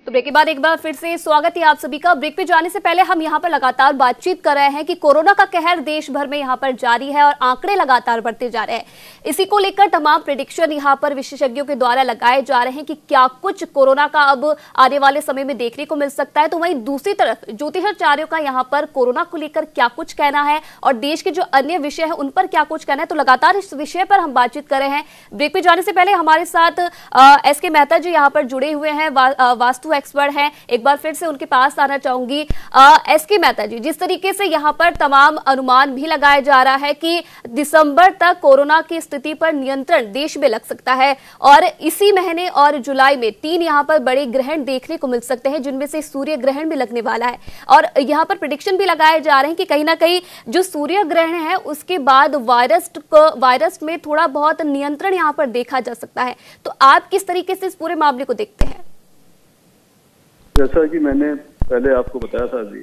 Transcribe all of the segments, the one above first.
तो ब्रेक के बाद एक बार फिर से स्वागत है आप सभी का। ब्रेक पे जाने से पहले हम यहाँ पर लगातार बातचीत कर रहे हैं कि कोरोना का कहर देश भर में यहाँ पर जारी है और आंकड़े लगातार बढ़ते जा रहे हैं। इसी को लेकर तमाम प्रेडिक्शन यहाँ पर विशेषज्ञों के द्वारा लगाए जा रहे हैं कि क्या कुछ कोरोना का अब आने वाले समय में देखने को मिल सकता है। तो वहीं दूसरी तरफ ज्योतिषाचार्यों का यहाँ पर कोरोना को लेकर क्या कुछ कहना है और देश के जो अन्य विषय है उन पर क्या कुछ कहना है, तो लगातार इस विषय पर हम बातचीत कर रहे हैं। ब्रेक पे जाने से पहले हमारे साथ एसके मेहता जी यहाँ पर जुड़े हुए हैं, वास्तु एक्सपर्ट हैं। एक बार फिर से उनके पास आना चाहूंगी। एसके मेहता जी, जिस तरीके से यहाँ पर तमाम अनुमान भी लगाया जा रहा है कि दिसंबर तक कोरोना की स्थिति पर नियंत्रण देश में लग सकता है और इसी महीने और जुलाई में 3 यहाँ पर बड़े ग्रहण देखने को मिल सकते हैं, जिनमें से सूर्य ग्रहण भी लगने वाला है और यहाँ पर प्रेडिक्शन भी लगाए जा रहे हैं कि कहीं ना कहीं जो सूर्य ग्रहण है उसके बाद वायरस में थोड़ा बहुत नियंत्रण यहाँ पर देखा जा सकता है। तो आप किस तरीके से इस पूरे मामले को देखते हैं? जैसा कि मैंने पहले आपको बताया था अभी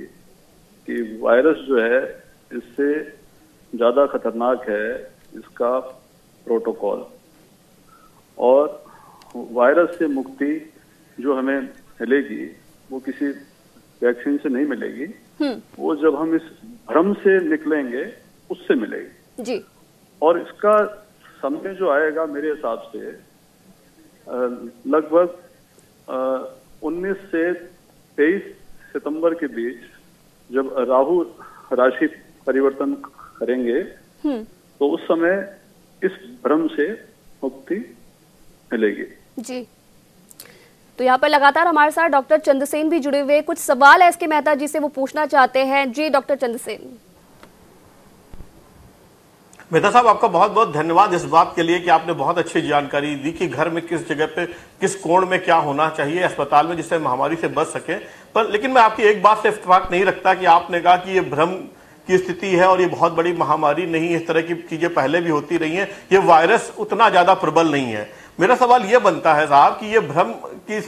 कि वायरस जो है इससे ज्यादा खतरनाक है इसका प्रोटोकॉल, और वायरस से मुक्ति जो हमें मिलेगी वो किसी वैक्सीन से नहीं मिलेगी, वो जब हम इस भ्रम से निकलेंगे उससे मिलेगी जी। और इसका समय जो आएगा मेरे हिसाब से लगभग 19 से 23 सितंबर के बीच, जब राहु राशि परिवर्तन करेंगे तो उस समय इस भ्रम से मुक्ति मिलेगी जी। तो यहाँ पर लगातार हमारे साथ डॉक्टर चंद्रसेन भी जुड़े हुए, कुछ सवाल है इसके मेहता जी से वो पूछना चाहते हैं। जी डॉक्टर चंद्रसेन। मेहता साहब, आपका बहुत बहुत धन्यवाद इस बात के लिए कि आपने बहुत अच्छी जानकारी दी कि घर में किस जगह पे किस कोण में क्या होना चाहिए अस्पताल में जिससे महामारी से बच सके। पर लेकिन मैं आपकी एक बात से इत्तेफाक नहीं रखता कि आपने कहा कि ये भ्रम की स्थिति है और ये बहुत बड़ी महामारी नहीं, इस तरह की चीजें पहले भी होती रही हैं, ये वायरस उतना ज्यादा प्रबल नहीं है। मेरा सवाल ये बनता है साहब कि ये भ्रम की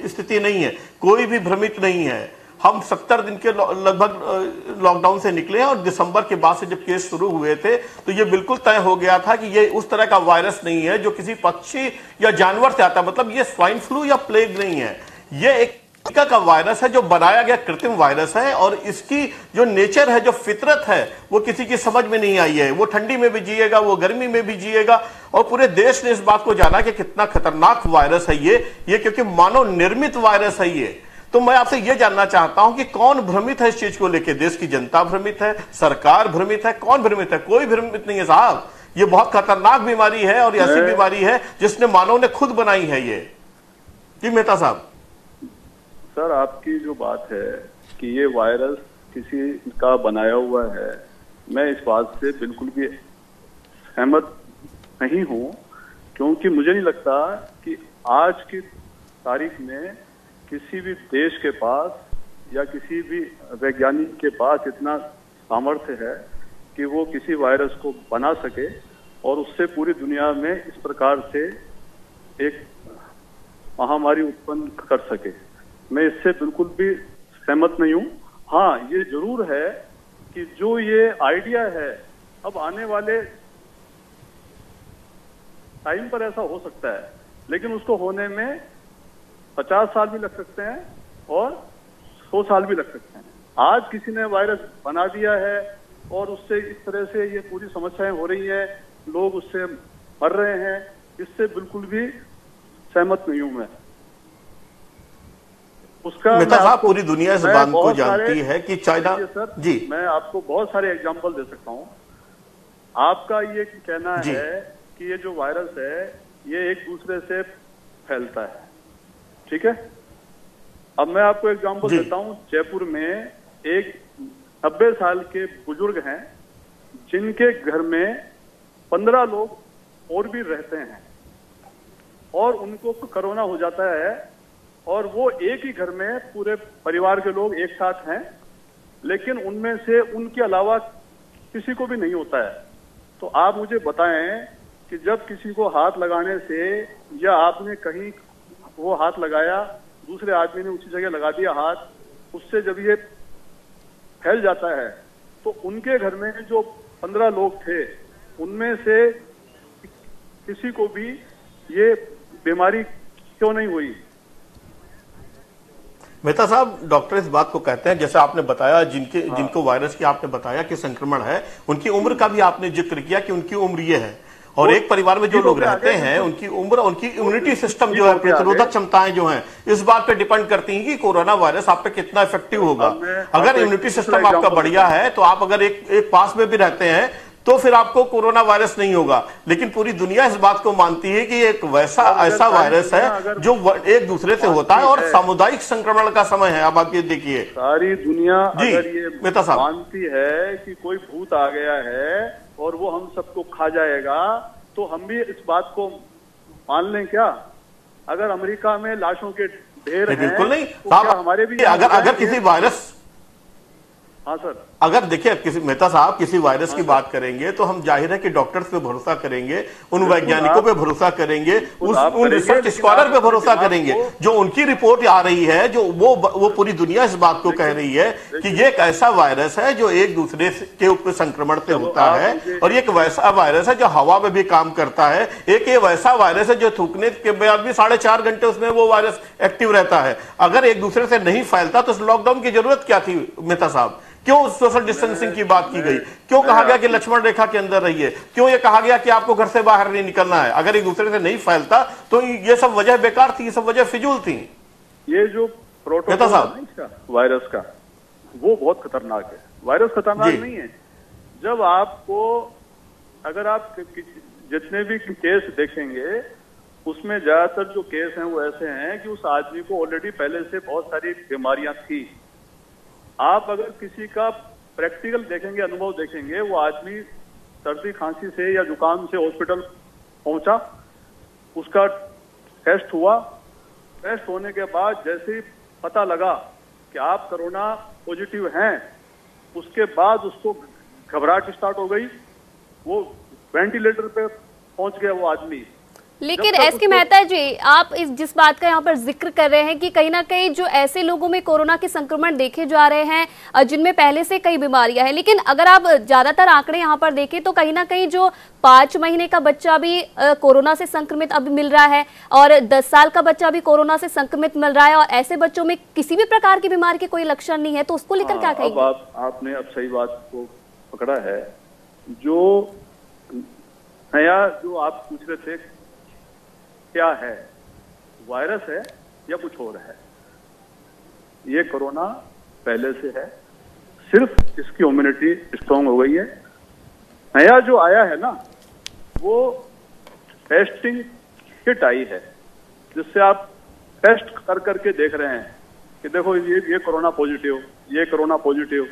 स्थिति नहीं है, कोई भी भ्रमित नहीं है। हम 70 दिन के लगभग लॉकडाउन से निकले हैं और दिसंबर के बाद से जब केस शुरू हुए थे तो ये बिल्कुल तय हो गया था कि ये उस तरह का वायरस नहीं है जो किसी पक्षी या जानवर से आता है। मतलब ये स्वाइन फ्लू या प्लेग नहीं है, ये एक टीका का वायरस है जो बनाया गया कृत्रिम वायरस है और इसकी जो नेचर है, जो फितरत है, वो किसी की समझ में नहीं आई है। वो ठंडी में भी जिएगा, वो गर्मी में भी जिएगा और पूरे देश ने इस बात को जाना कि कितना खतरनाक वायरस है ये क्योंकि मानव निर्मित वायरस है ये। तो मैं आपसे यह जानना चाहता हूं कि कौन भ्रमित है इस चीज को लेकर? देश की जनता भ्रमित है, सरकार भ्रमित है, कौन भ्रमित है? कोई भ्रमित नहीं है साहब। ये बहुत खतरनाक बीमारी है और ऐसी बीमारी है जिसने मानव ने खुद बनाई है ये। जी मेहता साहब। सर, आपकी जो बात है कि ये वायरस किसी का बनाया हुआ है, मैं इस बात से बिल्कुल भी सहमत नहीं हूं, क्योंकि मुझे नहीं लगता कि आज की तारीख में किसी भी देश के पास या किसी भी वैज्ञानिक के पास इतना सामर्थ्य है कि वो किसी वायरस को बना सके और उससे पूरी दुनिया में इस प्रकार से एक महामारी उत्पन्न कर सके। मैं इससे बिल्कुल भी सहमत नहीं हूं। हाँ, ये जरूर है कि जो ये आइडिया है, अब आने वाले टाइम पर ऐसा हो सकता है, लेकिन उसको होने में 50 साल भी लग सकते हैं और 100 साल भी लग सकते हैं। आज किसी ने वायरस बना दिया है और उससे इस तरह से ये पूरी समस्याएं हो रही है, लोग उससे मर रहे हैं, इससे बिल्कुल भी सहमत नहीं हूं मैं। उसका मेहता साहब, पूरी दुनिया इस बात को जानती है कि चाइना। सर जी, मैं आपको बहुत सारे एग्जांपल दे सकता हूं। आपका ये कहना है कि ये जो वायरस है ये एक दूसरे से फैलता है, ठीक है। अब मैं आपको एग्जांपल देता हूं। जयपुर में एक 90 साल के बुजुर्ग हैं जिनके घर में 15 लोग और भी रहते हैं और उनको कोरोना हो जाता है और वो एक ही घर में पूरे परिवार के लोग एक साथ हैं, लेकिन उनमें से उनके अलावा किसी को भी नहीं होता है। तो आप मुझे बताएं कि जब किसी को हाथ लगाने से या आपने कहीं वो हाथ लगाया, दूसरे आदमी ने उसी जगह लगा दिया हाथ, उससे जब ये फैल जाता है तो उनके घर में जो 15 लोग थे उनमें से किसी को भी ये बीमारी क्यों नहीं हुई? मेहता साहब, डॉक्टर इस बात को कहते हैं, जैसे आपने बताया जिनको वायरस की आपने बताया कि संक्रमण है, उनकी उम्र का भी आपने जिक्र किया कि उनकी उम्र ये है, और एक परिवार में जो लोग रहते हैं उनकी उम्र, उनकी इम्यूनिटी सिस्टम जो है, प्रतिरोधक क्षमताएं जो हैं, इस बात पे डिपेंड करती हैं कि कोरोना वायरस आप पे कितना इफेक्टिव होगा। अगर इम्यूनिटी सिस्टम आपका बढ़िया है तो आप अगर एक पास में भी रहते हैं तो फिर आपको कोरोना वायरस नहीं होगा। लेकिन पूरी दुनिया इस बात को मानती है कि एक ऐसा वायरस है जो एक दूसरे से होता है और सामुदायिक संक्रमण का समय है। अब आप ये देखिए, सारी दुनिया अगर ये मेहता साहब मानती है कि कोई भूत आ गया है और वो हम सबको खा जाएगा, तो हम भी इस बात को मान लें क्या? अगर अमेरिका में लाशों के ढेर हैं, बिल्कुल नहीं तो क्या हमारे भी अगर किसी वायरस, हाँ सर, अगर देखिए किसी मेहता साहब किसी वायरस की बात करेंगे तो हम जाहिर है कि डॉक्टर्स पे भरोसा करेंगे, उन वैज्ञानिकों पे भरोसा करेंगे, उन रिसर्च स्कॉलर पे भरोसा करेंगे जो उनकी रिपोर्ट आ रही है, जो वो पूरी दुनिया इस बात को कह रही है कि ये एक ऐसा वायरस है जो एक दूसरे के ऊपर संक्रमण से होता है, और ये एक वैसा वायरस है जो हवा में भी काम करता है, एक ये वैसा वायरस है जो थूकने के बाद भी 4.5 घंटे उसमें वो वायरस एक्टिव रहता है। अगर एक दूसरे से नहीं फैलता तो लॉकडाउन की जरूरत क्या थी मेहता साहब? क्यों सोशल डिस्टेंसिंग की बात की गई? क्यों कहा गया कि लक्ष्मण रेखा के अंदर रहिए? क्यों ये कहा गया कि आपको घर से बाहर नहीं निकलना है? अगर एक दूसरे से नहीं फैलता तो ये सब वजह बेकार थी, ये सब वजह फिजूल थी। ये जो प्रोटोकॉल है इसका वायरस का, वो बहुत खतरनाक है। वायरस खतरनाक नहीं है। जब आपको, अगर आप जितने भी केस देखेंगे उसमें ज्यादातर जो केस हैं वो ऐसे हैं कि उस आदमी को ऑलरेडी पहले से बहुत सारी बीमारियां थी। आप अगर किसी का प्रैक्टिकल देखेंगे, अनुभव देखेंगे, वो आदमी सर्दी खांसी से या जुकाम से हॉस्पिटल पहुंचा, उसका टेस्ट हुआ, टेस्ट होने के बाद जैसे ही पता लगा कि आप कोरोना पॉजिटिव हैं, उसके बाद उसको घबराहट स्टार्ट हो गई, वो वेंटिलेटर पे पहुंच गया वो आदमी। लेकिन एसके मेहता जी, आप जिस बात का यहाँ पर जिक्र कर रहे हैं कि कहीं ना कहीं जो ऐसे लोगों में कोरोना के संक्रमण देखे जा रहे हैं जिनमें पहले से कई बीमारियां हैं, लेकिन अगर आप ज्यादातर आंकड़े यहाँ पर देखें तो कहीं ना कहीं जो 5 महीने का बच्चा भी कोरोना से संक्रमित अब मिल रहा है और 10 साल का बच्चा भी कोरोना से संक्रमित मिल रहा है, और ऐसे बच्चों में किसी भी प्रकार की बीमारी के कोई लक्षण नहीं है, तो उसको लेकर क्या कहेंगे? आपने अब सही बात को पकड़ा है। जो नया जो आप पूछ रहे थे क्या है, वायरस है या कुछ और है? ये कोरोना पहले से है, सिर्फ इसकी इम्यूनिटी स्ट्रांग हो गई है। नया जो आया है ना, वो टेस्टिंग किट आई है, जिससे आप टेस्ट कर करके देख रहे हैं कि देखो ये कोरोना पॉजिटिव, ये कोरोना पॉजिटिव।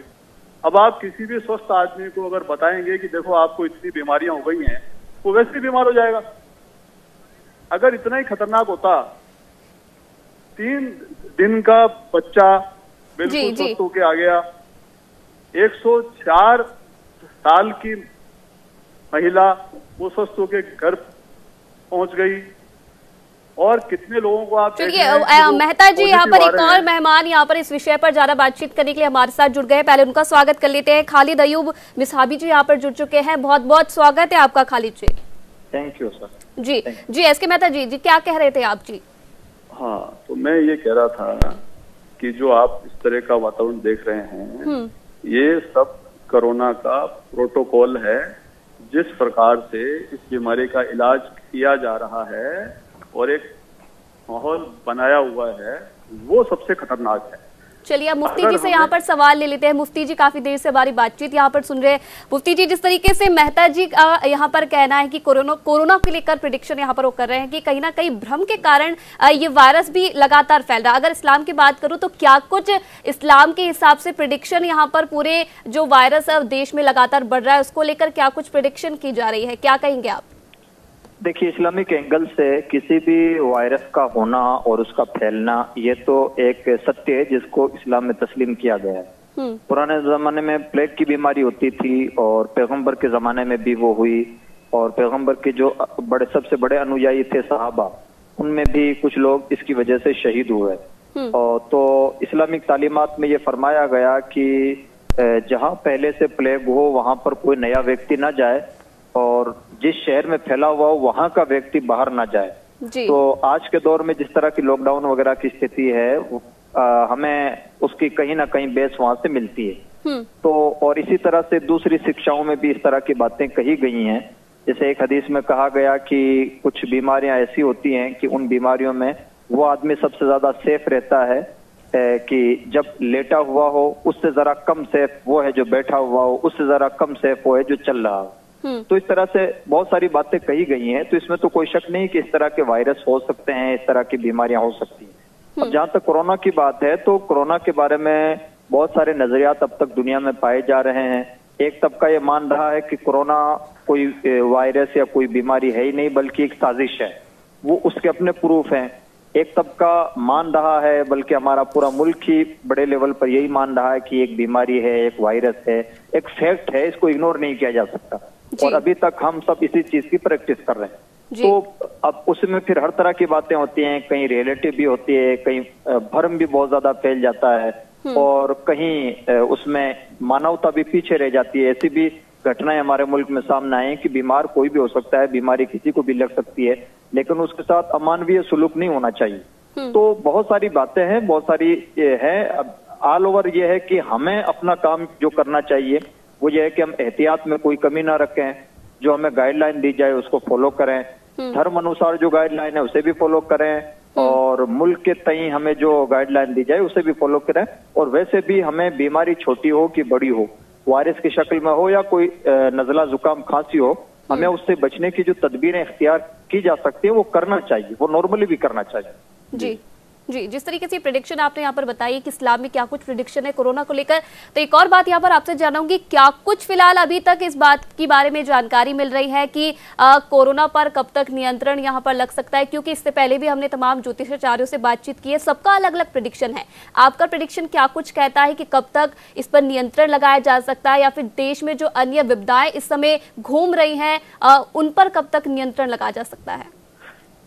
अब आप किसी भी स्वस्थ आदमी को अगर बताएंगे कि देखो आपको इतनी बीमारियां हो गई हैं, वो वैसे ही बीमार हो जाएगा। अगर इतना ही खतरनाक होता, 3 दिन का बच्चा बिल्कुल स्वस्थ होके आ गया, 104 साल की महिला वो स्वस्थ होके घर पहुंच गई, और कितने लोगों को आप चलिए मेहता जी, यहाँ पर एक और मेहमान यहाँ पर इस विषय पर ज्यादा बातचीत करने के लिए हमारे साथ जुड़ गए हैं। पहले उनका स्वागत कर लेते हैं। खालिद अयूब मिसहाबी जी यहाँ पर जुड़ चुके हैं। बहुत बहुत स्वागत है आपका Khalid ji. Thank you sir. जी एसके मेहता जी क्या कह रहे थे आप जी? हाँ, तो मैं ये कह रहा था कि जो आप इस तरह का वातावरण देख रहे हैं, ये सब कोरोना का प्रोटोकॉल है। जिस प्रकार से इस बीमारी का इलाज किया जा रहा है और एक माहौल बनाया हुआ है, वो सबसे खतरनाक है। चलिए अब मुफ्ती जी से यहाँ पर सवाल ले लेते हैं। मुफ्ती जी काफी देर से हमारी बातचीत यहाँ पर सुन रहे हैं। मुफ्ती जी, जिस तरीके से मेहता जी का यहाँ पर कहना है कि कोरोना को लेकर प्रेडिक्शन यहाँ पर वो कर रहे हैं कि कहीं ना कहीं भ्रम के कारण ये वायरस भी लगातार फैल रहा है। अगर इस्लाम की बात करूँ तो क्या कुछ इस्लाम के हिसाब से प्रेडिक्शन यहाँ पर पूरे जो वायरस देश में लगातार बढ़ रहा है उसको लेकर क्या कुछ प्रेडिक्शन की जा रही है, क्या कहेंगे आप? देखिए, इस्लामिक एंगल से किसी भी वायरस का होना और उसका फैलना ये तो एक सत्य है जिसको इस्लाम में तस्लीम किया गया है। पुराने जमाने में प्लेग की बीमारी होती थी और पैगंबर के जमाने में भी वो हुई, और पैगंबर के जो सबसे बड़े अनुयायी थे सहाबा, उनमें भी कुछ लोग इसकी वजह से शहीद हुए। और तो इस्लामिक तालीमात में ये फरमाया गया कि जहाँ पहले से प्लेग हो वहां पर कोई नया व्यक्ति ना जाए, और जिस शहर में फैला हुआ हो वहां का व्यक्ति बाहर ना जाए। तो आज के दौर में जिस तरह की लॉकडाउन वगैरह की स्थिति है, हमें उसकी कहीं ना कहीं बेस वहां से मिलती है। तो और इसी तरह से दूसरी शिक्षाओं में भी इस तरह की बातें कही गई हैं। जैसे एक हदीस में कहा गया कि कुछ बीमारियां ऐसी होती हैं कि उन बीमारियों में वो आदमी सबसे ज्यादा सेफ रहता है कि जब लेटा हुआ हो, उससे जरा कम सेफ वो है जो बैठा हुआ हो, उससे जरा कम सेफ वो है जो चल रहा हो। तो इस तरह से बहुत सारी बातें कही गई हैं। तो इसमें तो कोई शक नहीं कि इस तरह के वायरस हो सकते हैं, इस तरह की बीमारियां हो सकती हैं। अब जहां तक कोरोना की बात है, तो कोरोना के बारे में बहुत सारे नजरियात अब तक दुनिया में पाए जा रहे हैं। एक तबका ये मान रहा है कि कोरोना कोई वायरस या कोई बीमारी है ही नहीं, बल्कि एक साजिश है। वो उसके अपने प्रूफ हैं। एक तबका मान रहा है, बल्कि हमारा पूरा मुल्क ही बड़े लेवल पर यही मान रहा है कि एक बीमारी है, एक वायरस है, एक फैक्ट है, इसको इग्नोर नहीं किया जा सकता। और अभी तक हम सब इसी चीज की प्रैक्टिस कर रहे हैं। तो अब उसमें फिर हर तरह की बातें होती हैं, कहीं रिलेटिव भी होती है, कहीं भ्रम भी बहुत ज्यादा फैल जाता है, और कहीं उसमें मानवता भी पीछे रह जाती है। ऐसी भी घटनाएं हमारे मुल्क में सामने आई कि बीमार कोई भी हो सकता है, बीमारी किसी को भी लग सकती है, लेकिन उसके साथ अमानवीय सुलूक नहीं होना चाहिए। तो बहुत सारी बातें हैं, बहुत सारी है। अब ऑल ओवर ये है कि हमें अपना काम जो करना चाहिए वो ये है कि हम एहतियात में कोई कमी ना रखें, जो हमें गाइडलाइन दी जाए उसको फॉलो करें, धर्म अनुसार जो गाइडलाइन है उसे भी फॉलो करें, और मुल्क के तई हमें जो गाइडलाइन दी जाए उसे भी फॉलो करें। और वैसे भी हमें बीमारी छोटी हो कि बड़ी हो, वायरस की शक्ल में हो या कोई नजला जुकाम खांसी हो, हमें उससे बचने की जो तदबीरें इख्तियार की जा सकती है वो करना चाहिए, वो नॉर्मली भी करना चाहिए। जी जी, जिस तरीके से प्रेडिक्शन आपने यहाँ पर बताई कि इस्लाम में क्या कुछ प्रेडिक्शन है कोरोना को लेकर, तो एक और बात यहाँ पर आपसे जानूंगी, क्या कुछ फिलहाल अभी तक इस बात की बारे में जानकारी मिल रही है कि कोरोना पर कब तक नियंत्रण यहाँ पर लग सकता है? क्योंकि इससे पहले भी हमने तमाम ज्योतिषाचार्यों से बातचीत की है, सबका अलग अलग प्रेडिक्शन है। आपका प्रेडिक्शन क्या कुछ कहता है कि कब तक इस पर नियंत्रण लगाया जा सकता है, या फिर देश में जो अन्य विपदाएं इस समय घूम रही हैं उन पर कब तक नियंत्रण लगाया जा सकता है?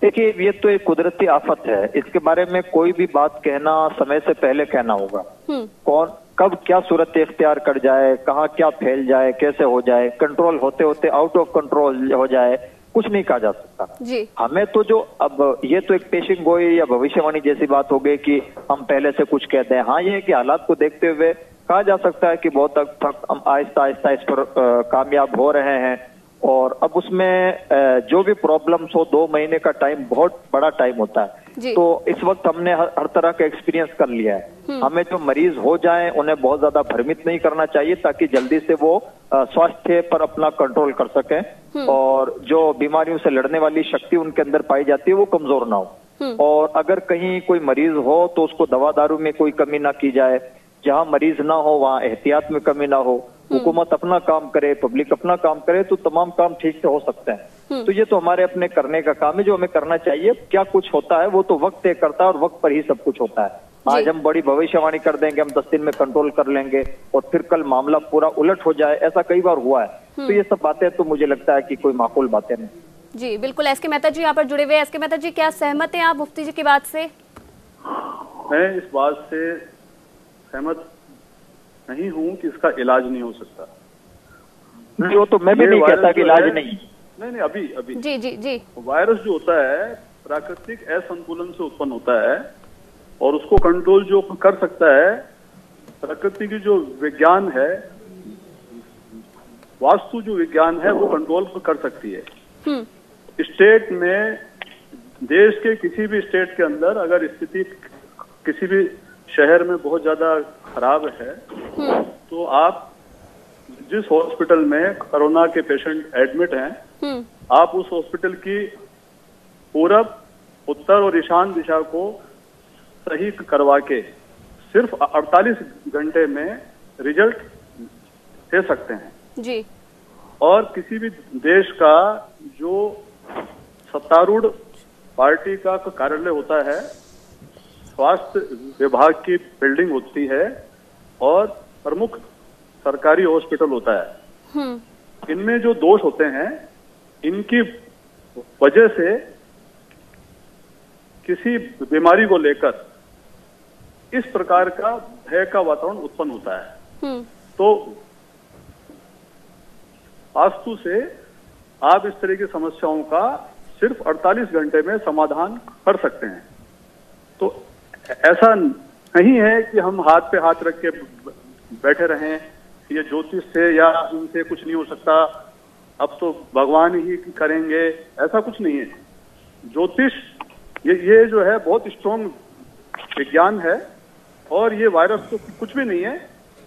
देखिए, ये तो एक कुदरती आफत है, इसके बारे में कोई भी बात कहना समय से पहले कहना होगा। कौन कब क्या सूरत इख्तियार कर जाए, कहाँ क्या फैल जाए, कैसे हो जाए, कंट्रोल होते होते आउट ऑफ कंट्रोल हो जाए, कुछ नहीं कहा जा सकता जी। हमें तो जो अब ये तो एक पेशिंग गोई या भविष्यवाणी जैसी बात हो गई कि हम पहले से कुछ कहते हैं। हाँ, ये है कि हालात को देखते हुए कहा जा सकता है कि बहुत हद तक हम आहिस्ता आहिस्ता इस पर कामयाब हो रहे हैं। और अब उसमें जो भी प्रॉब्लम्स हो, 2 महीने का टाइम बहुत बड़ा टाइम होता है। तो इस वक्त हमने हर तरह का एक्सपीरियंस कर लिया है। हमें जो मरीज हो जाएं उन्हें बहुत ज्यादा भ्रमित नहीं करना चाहिए, ताकि जल्दी से वो स्वास्थ्य पर अपना कंट्रोल कर सकें, और जो बीमारियों से लड़ने वाली शक्ति उनके अंदर पाई जाती है वो कमजोर ना हो। और अगर कहीं कोई मरीज हो तो उसको दवा दारू में कोई कमी ना की जाए, जहां मरीज ना हो वहां एहतियात में कमी ना हो, हुकूमत अपना काम करे, पब्लिक अपना काम करे, तो तमाम काम ठीक से हो सकते हैं। तो ये तो हमारे अपने करने का काम है जो हमें करना चाहिए। क्या कुछ होता है वो तो वक्त तय करता है, और वक्त पर ही सब कुछ होता है। आज हम बड़ी भविष्यवाणी कर देंगे, हम 10 दिन में कंट्रोल कर लेंगे, और फिर कल मामला पूरा उलट हो जाए, ऐसा कई बार हुआ है। तो ये सब बातें तो मुझे लगता है कि कोई माकूल बातें नहीं। जी बिल्कुल। एस के मेहता जी यहाँ पर जुड़े हुए। एस के मेहता जी, क्या सहमत हैं आप मुफ्ती जी की बात से? मैं इस बात से सहमत नहीं हूं कि इसका इलाज नहीं हो सकता। नहीं, वो तो मैं भी नहीं कहता कि इलाज नहीं। अभी जी जी जी, वायरस जो होता है प्राकृतिक असंतुलन से उत्पन्न होता है, और उसको कंट्रोल जो कर सकता है प्रकृति की जो विज्ञान है, वास्तु जो विज्ञान है, वो कंट्रोल कर सकती है। स्टेट में, देश के किसी भी स्टेट के अंदर अगर स्थिति किसी भी शहर में बहुत ज्यादा खराब है, तो आप जिस हॉस्पिटल में कोरोना के पेशेंट एडमिट हैं, आप उस हॉस्पिटल की पूरब, उत्तर और ईशान दिशा को सही करवा के सिर्फ 48 घंटे में रिजल्ट दे सकते हैं जी। और किसी भी देश का जो सत्तारूढ़ पार्टी का कार्यालय होता है, स्वास्थ्य विभाग की बिल्डिंग होती है, और प्रमुख सरकारी हॉस्पिटल होता है, इनमें जो दोष होते हैं, इनकी वजह से किसी बीमारी को लेकर इस प्रकार का भय का वातावरण उत्पन्न होता है। तो वास्तु से आप इस तरह की समस्याओं का सिर्फ 48 घंटे में समाधान कर सकते हैं। तो ऐसा नहीं है कि हम हाथ पे हाथ रख के बैठे रहें, ये ज्योतिष से या इनसे कुछ नहीं हो सकता, अब तो भगवान ही करेंगे, ऐसा कुछ नहीं है। ज्योतिष ये जो है बहुत स्ट्रॉन्ग विज्ञान है, और ये वायरस तो कुछ भी नहीं है।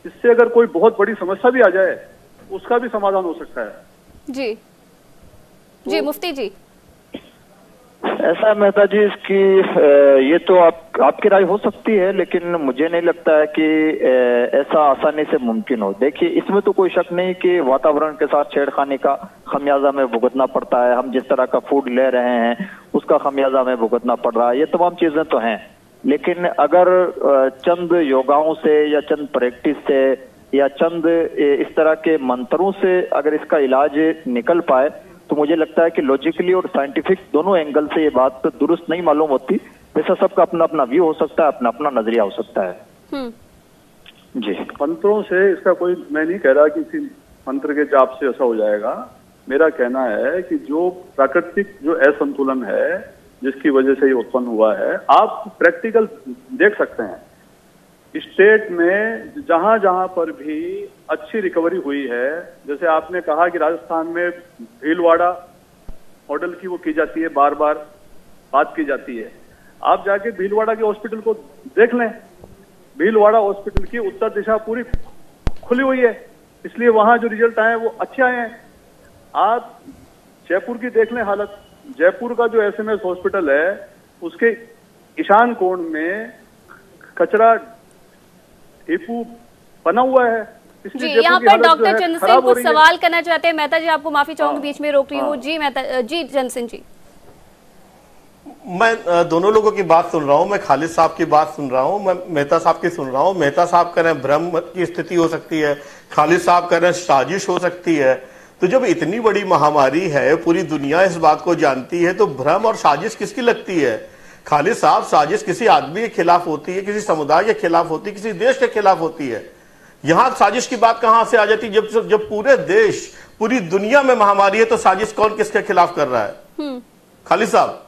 इससे अगर कोई बहुत बड़ी समस्या भी आ जाए उसका भी समाधान हो सकता है। जी जी मुफ्ती जी, ऐसा मेहता जी, इसकी ये तो आपकी राय हो सकती है, लेकिन मुझे नहीं लगता है कि ऐसा आसानी से मुमकिन हो। देखिए, इसमें तो कोई शक नहीं कि वातावरण के साथ छेड़खानी का खमियाजा हमें भुगतना पड़ता है। हम जिस तरह का फूड ले रहे हैं उसका खमियाजा हमें भुगतना पड़ रहा है। ये तमाम चीजें तो हैं, लेकिन अगर चंद योगाओं से या चंद प्रैक्टिस से या चंद इस तरह के मंत्रों से अगर इसका इलाज निकल पाए तो मुझे लगता है कि लॉजिकली और साइंटिफिक दोनों एंगल से ये बात दुरुस्त नहीं मालूम होती। वैसा सबका अपना अपना व्यू हो सकता है, अपना अपना नजरिया हो सकता है। जी, मंत्रों से इसका कोई, मैं नहीं कह रहा कि किसी मंत्र के जाप से ऐसा हो जाएगा। मेरा कहना है कि जो प्राकृतिक जो असंतुलन है जिसकी वजह से ये उत्पन्न हुआ है, आप प्रैक्टिकल देख सकते हैं स्टेट में जहां जहां पर भी अच्छी रिकवरी हुई है। जैसे आपने कहा कि राजस्थान में भीलवाड़ा मॉडल की वो की जाती है, बार बार बात की जाती है। आप जाके भीलवाड़ा के हॉस्पिटल को देख लें, भीलवाड़ा हॉस्पिटल की उत्तर दिशा पूरी खुली हुई है, इसलिए वहां जो रिजल्ट आए वो अच्छे आए हैं। आप जयपुर की देख लें हालत, जयपुर का जो SMS हॉस्पिटल है उसके ईशान कोण में कचरा डिपो बना हुआ है। जी, यहाँ पर डॉक्टर चंद्र सिंह कुछ सवाल करना चाहते हैं। मेहता जी, आपको माफी चाहूंगी, बीच में रोक रही हूँ। जी मेहता जी, चंद्र सिंह जी। मैं दोनों लोगों की बात सुन रहा हूं, मैं खालिद साहब की बात सुन रहा हूं, मैं मेहता साहब की सुन रहा हूं। मेहता साहब कह रहे हैं भ्रम की स्थिति हो सकती है, खालिद साहब कह रहे हैं साजिश हो सकती है। तो जब इतनी बड़ी महामारी है, पूरी दुनिया इस बात को जानती है, तो भ्रम और साजिश किसकी लगती है? खालिद साहब, साजिश किसी आदमी के खिलाफ होती है, किसी समुदाय के खिलाफ होती है, किसी देश के खिलाफ होती है। यहां साजिश की बात कहां से आ जाती है? जब पूरे देश, पूरी दुनिया में महामारी है, तो साजिश कौन किसके खिलाफ कर रहा है? खालिद साहब।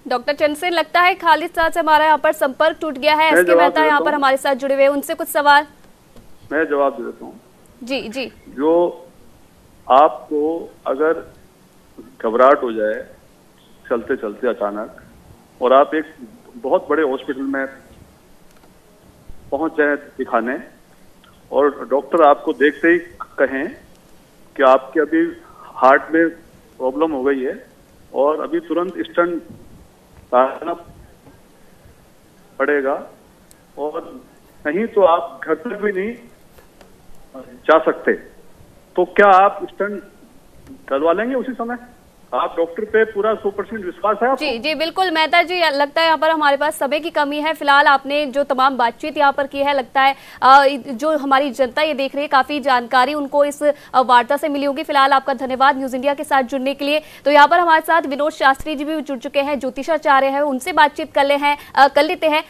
डॉक्टर चंद्र सिंह, लगता है खालिद साहब से हमारा यहाँ पर संपर्क टूट गया है। एसके मेहता यहाँ पर हमारे साथ जुड़े हुए हैं, उनसे कुछ सवाल मैं जवाब दे देता हूँ। जी जी। जो आपको अगर घबराहट हो जाए चलते चलते अचानक, और आप एक बहुत बड़े हॉस्पिटल में पहुंच जाए दिखाने, और डॉक्टर आपको देखते ही कहें कि आपके अभी हार्ट में प्रॉब्लम हो गई है और अभी तुरंत स्टंट लगाना पड़ेगा, और नहीं तो आप घर तक भी नहीं जा सकते, तो क्या आप स्टंट करवा लेंगे उसी समय? आप डॉक्टर पे पूरा 100% विश्वास है आपको? जी जी बिल्कुल मेहता जी, लगता है यहाँ पर हमारे पास समय की कमी है। फिलहाल आपने जो तमाम बातचीत यहाँ पर की है, लगता है जो हमारी जनता ये देख रही है काफी जानकारी उनको इस वार्ता से मिली होगी। फिलहाल आपका धन्यवाद न्यूज इंडिया के साथ जुड़ने के लिए। तो यहाँ पर हमारे साथ विनोद शास्त्री जी भी जुड़ चुके हैं, ज्योतिषाचार्य है, उनसे बातचीत कर लेते हैं।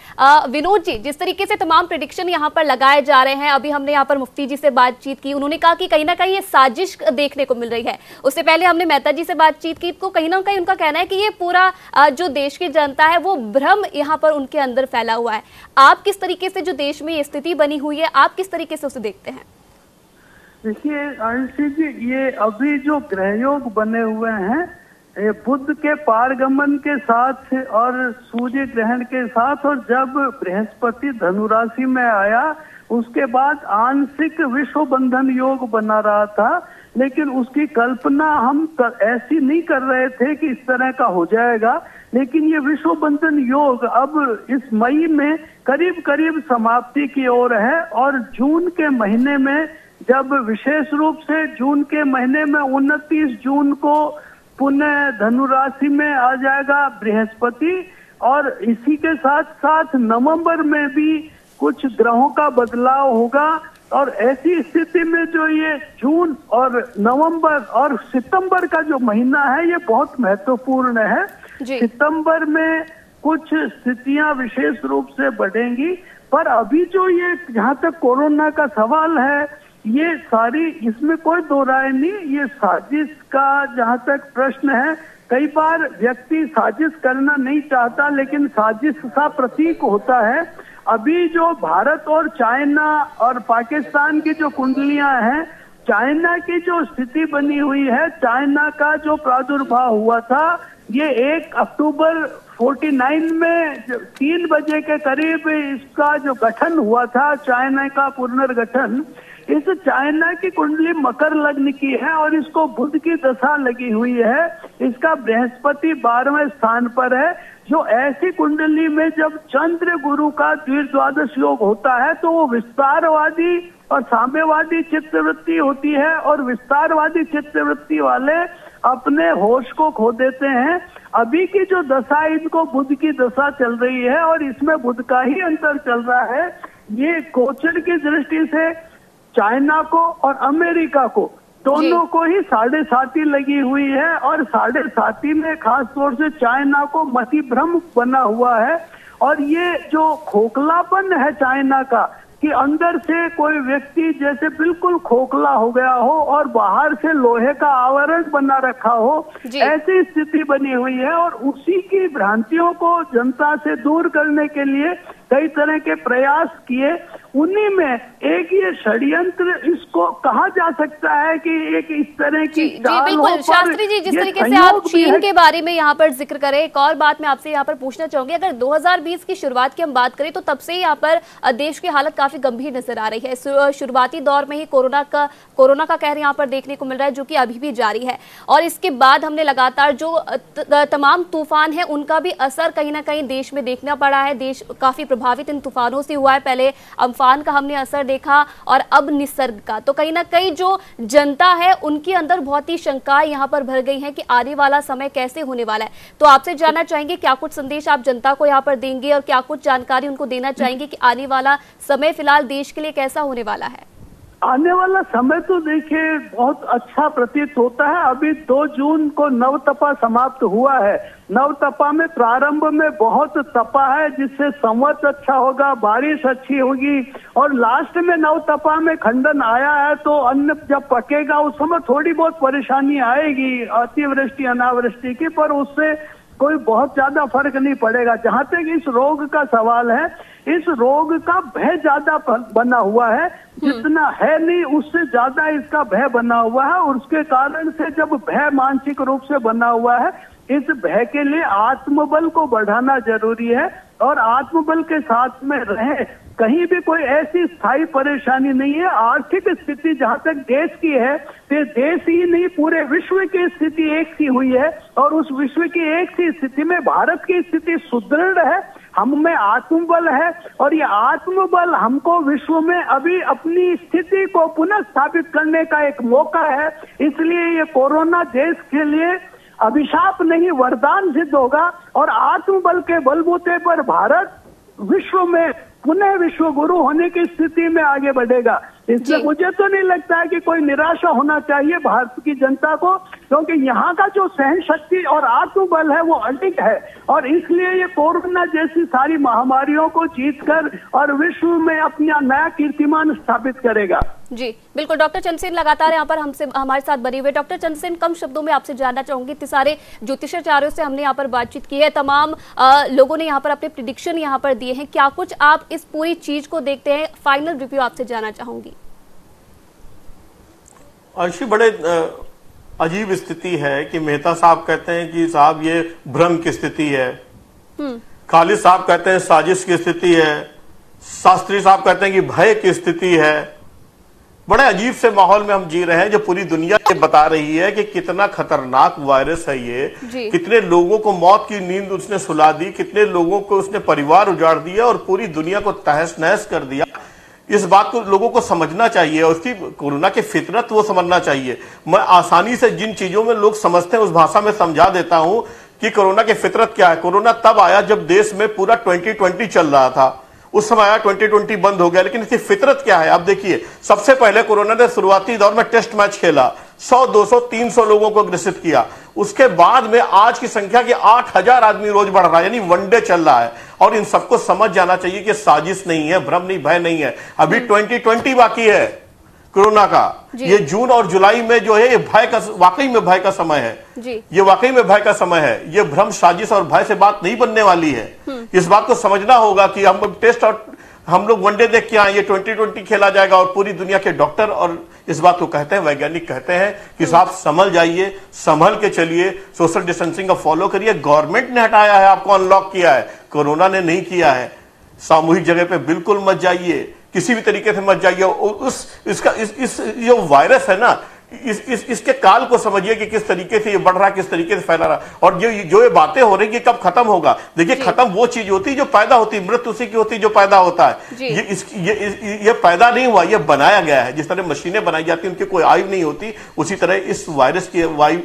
विनोद जी, जिस तरीके से तमाम प्रेडिक्शन यहाँ पर लगाए जा रहे हैं, अभी हमने यहाँ पर मुफ्ती जी से बातचीत की, उन्होंने कहा कि कहीं ना कहीं ये साजिश देखने को मिल रही है। उससे पहले हमने मेहता जी से बातचीत की, तो कहीं ना कहीं उनका कहना है कि ये पूरा जो देश की जनता है वो भ्रम यहाँ पर उनके अंदर फैला हुआ है। आप किस तरीके से जो देश में ये स्थिति बनी हुई है, आप किस तरीके से उसे देखते हैं? देखिए आयुषी जी, ये अभी जो ग्रहयोग बने हुए हैं बुध के पारगमन के साथ और सूर्य ग्रहण के साथ, और जब बृहस्पति धनु राशि में आया उसके बाद आंशिक विश्व बंधन योग बना रहा था, लेकिन उसकी कल्पना हम ऐसी नहीं कर रहे थे कि इस तरह का हो जाएगा। लेकिन ये विश्व बंधन योग अब इस मई में करीब करीब समाप्ति की ओर है, और जून के महीने में, जब विशेष रूप से जून के महीने में 29 जून को पुनः धनु राशि में आ जाएगा बृहस्पति, और इसी के साथ साथ नवंबर में भी कुछ ग्रहों का बदलाव होगा। और ऐसी स्थिति में जो ये जून और नवंबर और सितंबर का जो महीना है ये बहुत महत्वपूर्ण है। सितंबर में कुछ स्थितियां विशेष रूप से बढ़ेंगी, पर अभी जो ये जहाँ तक कोरोना का सवाल है, ये सारी, इसमें कोई दो राय नहीं, ये साजिश का जहाँ तक प्रश्न है कई बार व्यक्ति साजिश करना नहीं चाहता, लेकिन साजिश सा प्रतीक होता है। अभी जो भारत और चाइना और पाकिस्तान की जो कुंडलियां हैं, चाइना की जो स्थिति बनी हुई है, चाइना का जो प्रादुर्भाव हुआ था, ये 1 अक्टूबर 49 में 3 बजे के करीब इसका जो गठन हुआ था, चाइना का पुनर्गठन, इस चाइना की कुंडली मकर लग्न की है और इसको बुध की दशा लगी हुई है। इसका बृहस्पति 12वें स्थान पर है। जो ऐसी कुंडली में जब चंद्र गुरु का द्विद्वादश योग होता है तो वो विस्तारवादी और साम्यवादी चित्तवृत्ति होती है, और विस्तारवादी चित्तवृत्ति वाले अपने होश को खो देते हैं। अभी की जो दशा, इनको बुध की दशा चल रही है और इसमें बुध का ही अंतर चल रहा है। ये गोचर की दृष्टि से चाइना को और अमेरिका को दोनों को ही 7.5 लगी हुई है, और 7.5 में खास तौर से चाइना को मति भ्रम बना हुआ है। और ये जो खोखलापन है चाइना का, कि अंदर से कोई व्यक्ति जैसे बिल्कुल खोखला हो गया हो और बाहर से लोहे का आवरण बना रखा हो, ऐसी स्थिति बनी हुई है। और उसी की भ्रांतियों को जनता से दूर करने के लिए कई तरह के प्रयास किए। उन्हीं में एक ये षड्यंत्र इसको कहा जा सकता है कि एक इस तरह की जी बिल्कुल शास्त्री जी, जिस तरीके से आप चीन के बारे में यहाँ पर जिक्र करें, एक और बात मैं आपसे यहाँ पर पूछना चाहूंगी। अगर 2020 की शुरुआत की हम बात करें तो तब से यहाँ पर देश की हालत काफी गंभीर नजर आ रही है। शुरुआती दौर में ही कोरोना का कहर यहाँ पर देखने को मिल रहा है, जो कि अभी भी जारी है। और इसके बाद हमने लगातार जो तमाम तूफान है उनका भी असर कहीं ना कहीं देश में देखना पड़ा है। देश काफी प्रभावित इन तूफानों से हुआ है। पहले अम्फान का हमने असर देखा और अब निसर्ग का। तो कहीं ना कहीं जो जनता है उनके अंदर बहुत ही शंकाएं यहाँ पर भर गई हैं कि आने वाला समय कैसे होने वाला है। तो आपसे जानना चाहेंगे क्या कुछ संदेश आप जनता को यहाँ पर देंगे और क्या कुछ जानकारी उनको देना चाहेंगे कि आने वाला समय फिलहाल देश के लिए कैसा होने वाला है? आने वाला समय तो देखिए बहुत अच्छा प्रतीत होता है। अभी 2 जून को नवतपा समाप्त हुआ है। नवतपा में प्रारंभ में बहुत तपा है, जिससे संवत अच्छा होगा, बारिश अच्छी होगी, और लास्ट में नवतपा में खंडन आया है तो अन्न जब पकेगा उस समय थोड़ी बहुत परेशानी आएगी अतिवृष्टि अनावृष्टि की, पर उससे कोई बहुत ज्यादा फर्क नहीं पड़ेगा। जहां तक इस रोग का सवाल है, इस रोग का भय ज्यादा बना हुआ है, जितना है नहीं उससे ज्यादा इसका भय बना हुआ है। और उसके कारण से जब भय मानसिक रूप से बना हुआ है, इस भय के लिए आत्मबल को बढ़ाना जरूरी है और आत्मबल के साथ में रहे। कहीं भी कोई ऐसी स्थायी परेशानी नहीं है। आर्थिक स्थिति जहां तक देश की है, तो देश ही नहीं पूरे विश्व की स्थिति एक सी हुई है, और उस विश्व की एक सी स्थिति में भारत की स्थिति सुदृढ़ है। हम में आत्मबल है और ये आत्मबल हमको विश्व में अभी अपनी स्थिति को पुनः स्थापित करने का एक मौका है। इसलिए ये कोरोना देश के लिए अभिशाप नहीं वरदान सिद्ध होगा, और आत्मबल के बलबूते पर भारत विश्व में पुनः विश्व गुरु होने की स्थिति में आगे बढ़ेगा। इसलिए मुझे तो नहीं लगता है कि कोई निराशा होना चाहिए भारत की जनता को, क्योंकि यहाँ का जो सहन शक्ति और आत्मबल है वो अडिग है, और इसलिए ये कोरोना जैसी सारी महामारियों को जीतकर और विश्व में अपना नया कीर्तिमान स्थापित करेगा। जी बिल्कुल। डॉक्टर चंद्रसेन लगातार यहाँ पर हमारे साथ बने हुए। डॉक्टर चंद्रसेन, कम शब्दों में आपसे जानना चाहूंगी, इतने सारे ज्योतिषाचार्यों से हमने यहाँ पर बातचीत की है, तमाम लोगों ने यहाँ पर अपने प्रिडिक्शन यहाँ पर दिए हैं, क्या कुछ आप इस पूरी चीज को देखते हैं? फाइनल रिव्यू आपसे जानना चाहूंगी। अर्शी, बड़े अजीब स्थिति है कि मेहता साहब कहते हैं कि साहब ये भ्रम की स्थिति है, खालिद साहब कहते हैं साजिश की स्थिति है, शास्त्री साहब कहते हैं कि भय की स्थिति है। बड़े अजीब से माहौल में हम जी रहे हैं, जो पूरी दुनिया ये बता रही है कि कितना खतरनाक वायरस है ये, कितने लोगों को मौत की नींद उसने सुला दी, कितने लोगों को उसने परिवार उजाड़ दिया और पूरी दुनिया को तहस नहस कर दिया। इस बात को लोगों को समझना चाहिए और उसकी कोरोना की फितरत वो समझना चाहिए। मैं आसानी से जिन चीजों में लोग समझते हैं उस भाषा में समझा देता हूं कि कोरोना की फितरत क्या है। कोरोना तब आया जब देश में पूरा 2020 चल रहा था, उस समय आया 2020 बंद हो गया। लेकिन इसकी फितरत क्या है आप देखिए। सबसे पहले कोरोना ने शुरुआती दौर में टेस्ट मैच खेला, 100, 200, 300 लोगों को ग्रसित किया। उसके बाद में आज की संख्या की 8000 आदमी रोज बढ़ रहा है, यानी वनडे चल रहा है। और इन सबको समझ जाना चाहिए कि साजिश नहीं है, भ्रम नहीं, भय नहीं है। अभी 2020 बाकी है, कोरोना का, ये जून और जुलाई में जो है ये भय का, वाकई में भय का समय है जी। ये वाकई में भय का समय है। ये भ्रम, साजिश और भय से बात नहीं बनने वाली है। इस बात को समझना होगा कि हम टेस्ट और हम लोग वनडे देख के आए, ये 2020 खेला जाएगा और पूरी दुनिया के डॉक्टर और इस बात को कहते हैं, वैज्ञानिक कहते हैं कि साहब संभल जाइए, संभल के चलिए, सोशल डिस्टेंसिंग का फॉलो करिए। गवर्नमेंट ने हटाया है, आपको अनलॉक किया है, कोरोना ने नहीं किया है। सामूहिक जगह पे बिल्कुल मत जाइए, किसी भी तरीके से मत जाइए। इस जो वायरस है ना, इसके काल को समझिए कि किस तरीके से ये बढ़ रहा है, किस तरीके से फैला रहा है। और जो ये बातें हो रही है, कब खत्म होगा? देखिए, खत्म वो चीज होती है जो पैदा होती है, मृत्यु उसी की होती है जो पैदा होता है। ये पैदा नहीं हुआ, ये बनाया गया है। जिस तरह मशीनें बनाई जाती हैं, उनकी कोई आयु नहीं होती, उसी तरह इस वायरस की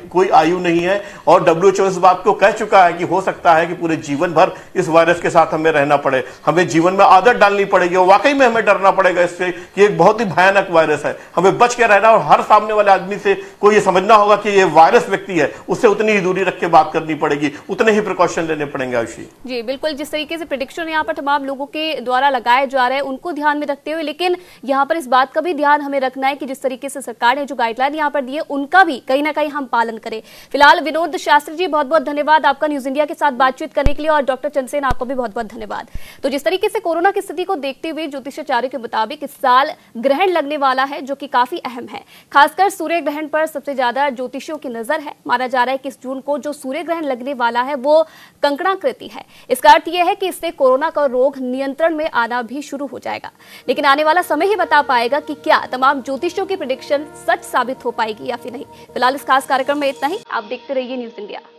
कोई आयु नहीं है। और WHO इस बात को कह चुका है कि हो सकता है कि पूरे जीवन भर इस वायरस के साथ हमें रहना पड़े, हमें जीवन में आदत डालनी पड़ेगी और वाकई में हमें डरना पड़ेगा इससे कि एक बहुत ही भयानक वायरस है। हमें बच के रहना और हर सामने वाले आदमी से को ये समझना होगा कि ये वायरस व्यक्ति है, उससे उतनी ही दूरी रख के बात करनी पड़ेगी, उतने ही प्रिकॉशन लेने पड़ेंगे। आयुषी जी बिल्कुल, जिस तरीके से प्रेडिक्शन यहाँ पर तमाम लोगों के द्वारा लगाए जा रहे हैं उनको ध्यान में रखते हुए, लेकिन यहाँ पर इस बात का भी ध्यान हमें रखना है कि जिस तरीके से सरकार ने जो गाइडलाइन यहाँ पर दी है उनका भी कहीं ना कहीं हम पालन करें। फिलहाल विनोद शास्त्री जी, बहुत बहुत धन्यवाद आपका न्यूज इंडिया के साथ बातचीत करने के लिए, और डॉक्टर चंद्रसेन आपको भी बहुत बहुत धन्यवाद। तो जिस तरीके से कोरोना की स्थिति को देखते हुए ज्योतिषाचार्य के मुताबिक इस साल ग्रहण लगने वाला है, जो कि काफी अहम है। खासकर सूर्य ग्रहण पर सबसे ज्यादा ज्योतिषियों की नजर है। माना जा रहा है कि इस जून को जो सूर्य ग्रहण लगने वाला है वो कंकणाकृति है। इसका अर्थ यह है कि इससे कोरोना का रोग नियंत्रण में आना भी शुरू हो जाएगा। लेकिन आने वाला समय ही बता पाएगा कि क्या तमाम ज्योतिषियों की प्रेडिक्शन सच साबित हो पाएगी या फिर नहीं। फिलहाल इस खास कार्यक्रम में इतना ही। आप देखते रहिए न्यूज इंडिया।